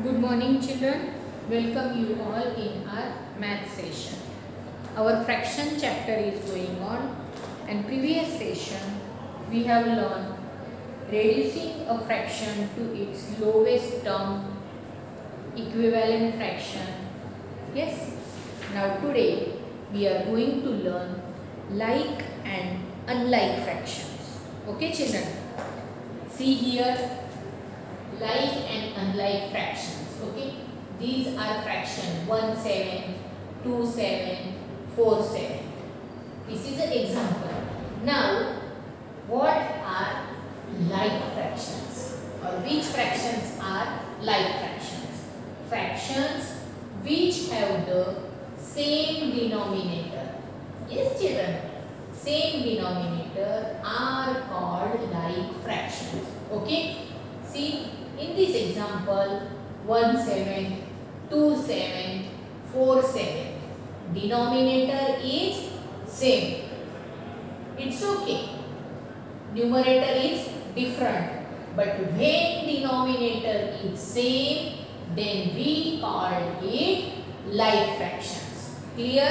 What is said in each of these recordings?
Good morning children. Welcome you all in our math session. Our fraction chapter is going on, and previous session we have learned reducing a fraction to its lowest term, equivalent fraction. Yes. Now today we are going to learn like and unlike fractions. Okay children. See here, like and unlike fractions. Okay, these are fraction 1/7, 2/7, 4/7. This is an example. Now what are like fractions, or which fractions are like fractions? Fractions which have the same denominator. Yes children, same denominator are called like fractions. Okay, see in this example 1/7, 2/7, 4/7, denominator is same. It's okay, numerator is different, but when denominator is same, then we call it like fractions. Clear?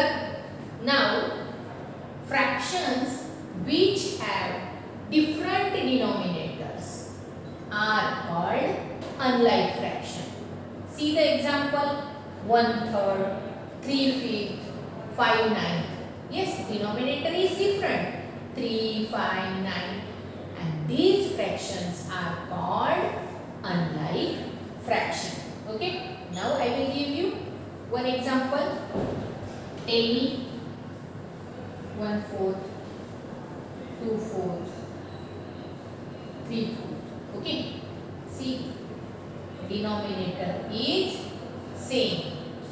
Now fractions which have different denominators are called unlike fraction. See the example, 1/3, 3/5, 5/9. Yes, denominator is different, 3, 5, 9, and these fractions are called unlike fraction. Okay, now I will give you one example. Tell me 1/4, 2/4, 3/4. Okay, see denominator is same,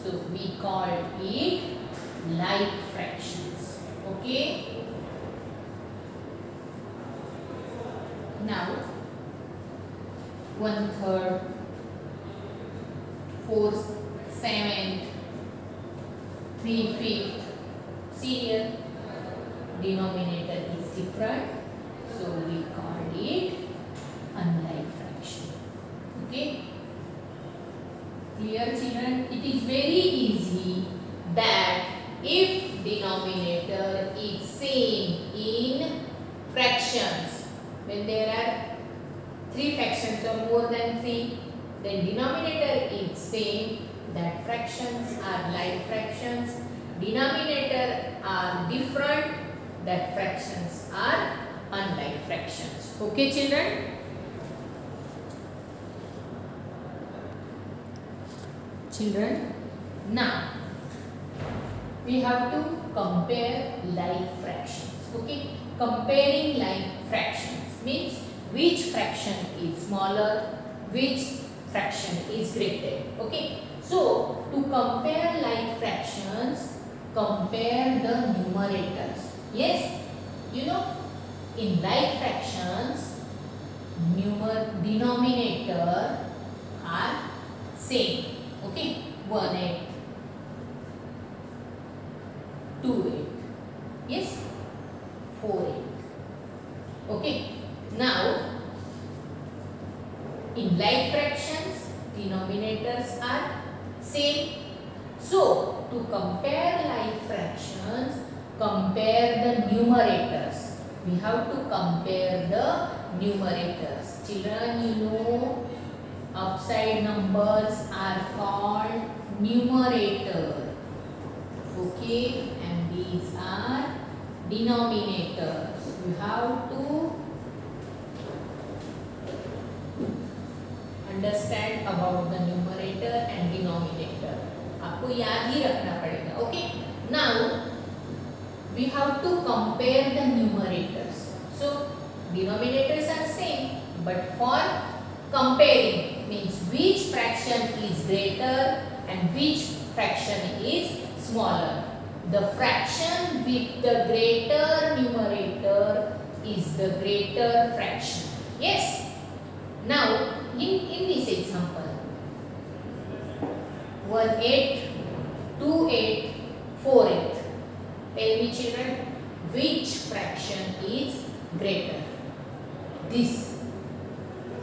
so we call it like fractions. Okay, now 1/3, 4/7, 3/5. See here, denominator is different, so we call it unlike fraction. Okay, clear children? It is very easy that if denominator is same in fractions, when there are 3 fractions or more than 3, then denominator is same, that fractions are like fractions. Denominator are different, that fractions are unlike fractions. Okay children? Children, now we have to compare like fractions. Okay, comparing like fractions means which fraction is smaller, which fraction is greater. Okay, so to compare like fractions, compare the numerators. Yes, you know, in like fractions, denominator are same. Okay, 1/8, 2/8, yes, 4/8. Okay, now in like fractions, denominators are same. So to compare like fractions, compare the numerators. We have to compare the numerators. Children, you know, upside numbers are called numerator. Okay, and these are denominators. You have to understand about the numerator and denominator. आपको याद ही रखना पड़ेगा. Okay, now we have to compare the numerators. So denominators are same, but for comparing means which fraction is greater and which fraction is smaller. The fraction with the greater numerator is the greater fraction. Yes. Now in this example, 1/8, 2/8, 4/8. Tell me children, which fraction is greater? This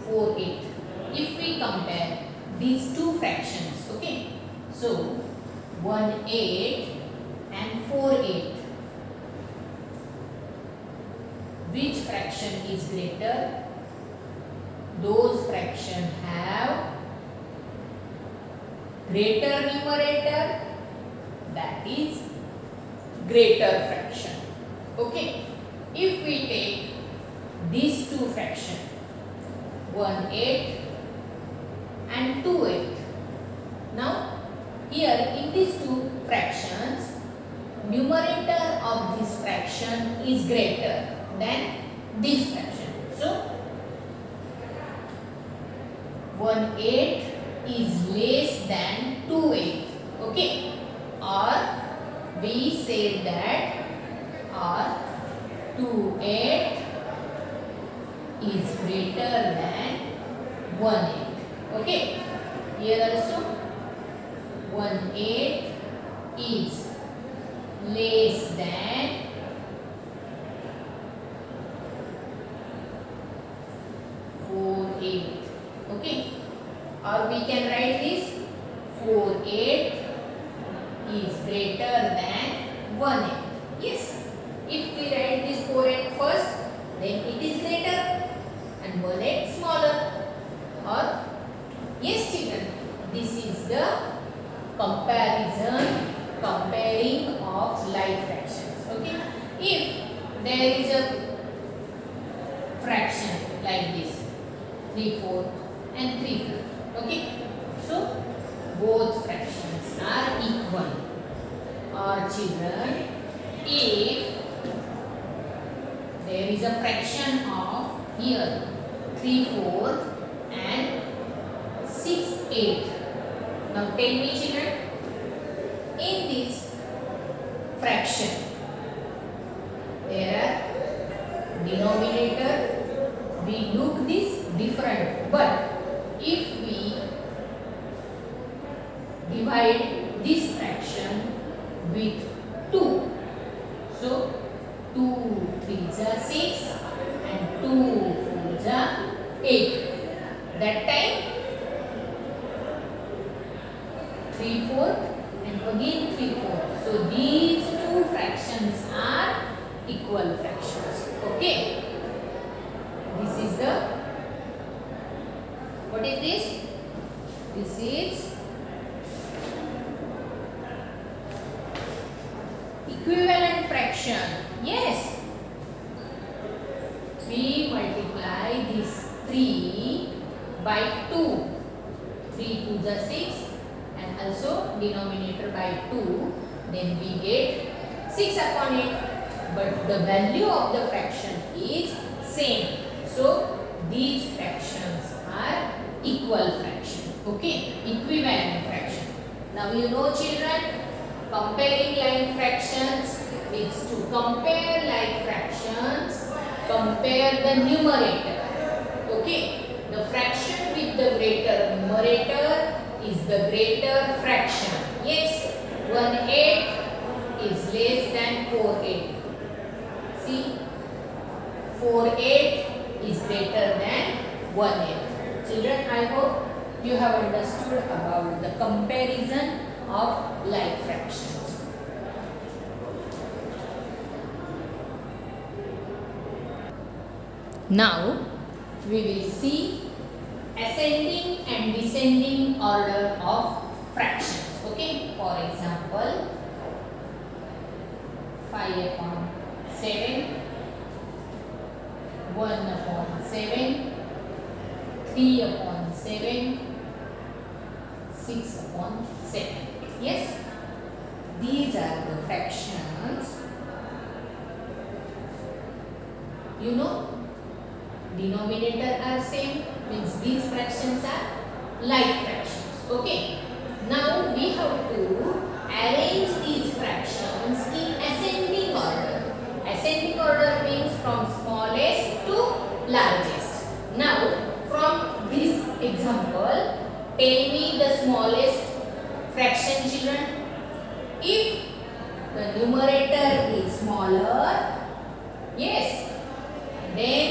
4/8. If we compare these two fractions. Okay, so 1/8 and 4/8. Which fraction is greater? Those fractions have greater numerator, that is greater fraction. Okay, if we take these two fractions, 1/8 and 2/8. Now here in these two fractions, numerator of this fraction is greater than this fraction. So 1/8 is less than 2/8. Okay, or we say that, or 2/8 is greater than 1/8. Okay, here also 1/8 is less than 4/8. Okay, or we can write this 4/8 is greater than 1/8. Yes, if we write this 4/8 first, then it is greater and 1/8 smaller. Or yes children, this is the comparing of like fractions. Okay, if there is a fraction like this, 3/4 and 3/5. Okay, so both fractions are equal. Or children, if there is a fraction of here 3/4 and 6/8. Now tell me children, in this fraction there are denominator, we look this different, but if we divide this fraction with 2, so 2 3s are 6 and 2 4s are 8. That time 3/4 and again 3/4. So these two fractions are equal fractions. Okay, this is the, what is this? This is equivalent fraction. Yes, 3 multiply this 3 by 2. 3 2s are 6 and also denominator by 2, then we get 6 upon 8. But the value of the fraction is same. So these fractions are equal fraction. Okay, equivalent fraction. Now you know children, comparing like fractions is to compare like fractions, compare the numerator. Okay, the fraction with the greater numerator is the greater fraction. Yes, 1/8 is less than 4/8. See, 4/8 is greater than 1/8. Children, I hope you have understood about the comparison of like fractions. Now we will see ascending and descending order of fractions. Okay, for example, 5/7, 1/7, 3/7, 6/7. Yes, these are the fractions. You know, denominator are same, means these fractions are like fractions. Okay, now we have to arrange these fractions in ascending order. Ascending order means from smallest to largest. Now from this example, tell me the smallest fraction children. If the numerator is smaller, yes, then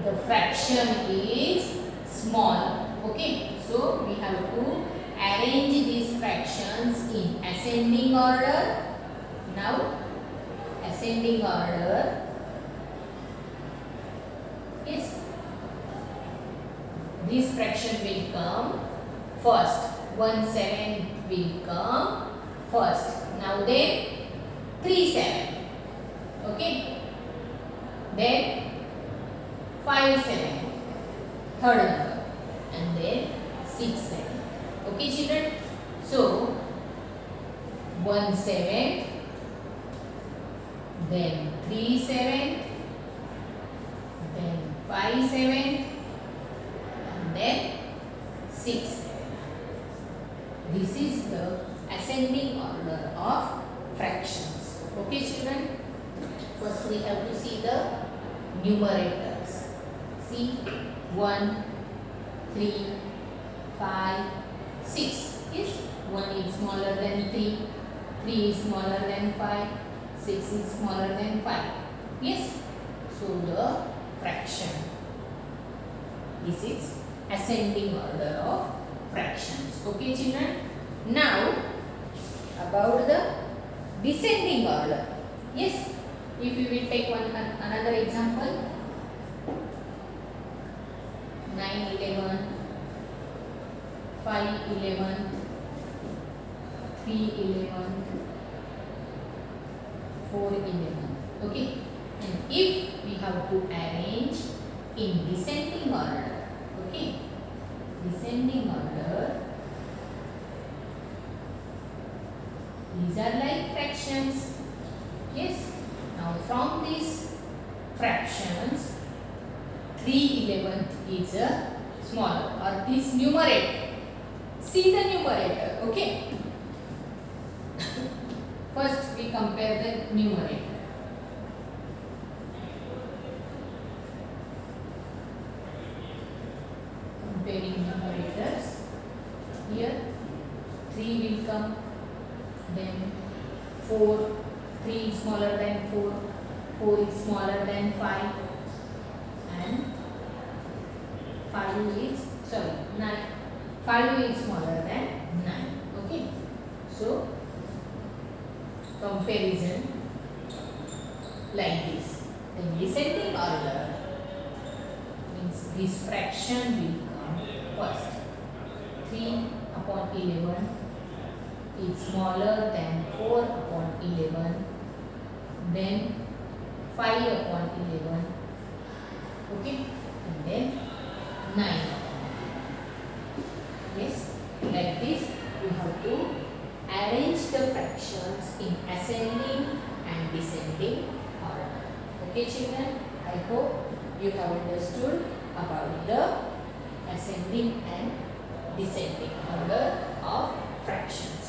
the fraction is smaller. Okay, so So we have to arrange these fractions in ascending order. Now ascending order. Yes, this fraction will come first. 1/7 will come first. Now then 3/7. Okay. Then 5/7. Third number. And then 6/7. Okay, children. So 1/7. Then 3/7. Then 5/7. And then 6/7. This is the ascending order of fractions. Okay, children. First we have to see the numerators. See, 1, 3, 5, 6. Yes, 1 is smaller than 3, 3 is smaller than 5, 6 is smaller than 5. Yes, so the fraction. This is ascending order of fractions. Okay, children. Now about the descending order. Yes, if you will take another example, 9/11, 5/11, 3/11, 4/11. Okay, and if we have to arrange in descending order, okay, descending order, these are like fractions. Yes, now from these fractions 3/11 is a smaller, or this numerator. See the numerator. Okay, first we compare the numerator. Comparing numerators, here 3 will come, then 4, 3 is smaller than 4, 4 is smaller than 5, and 5 is, 9, 5 is smaller than 9. Okay, so comparison like this. Then descending order means this fraction will come first. 3/11 is smaller than 4/11, then 5/11, okay, and then 9. Yes, like this we have to arrange the fractions in ascending and descending order. Okay, children, I hope you have understood about the ascending and descending order of fractions.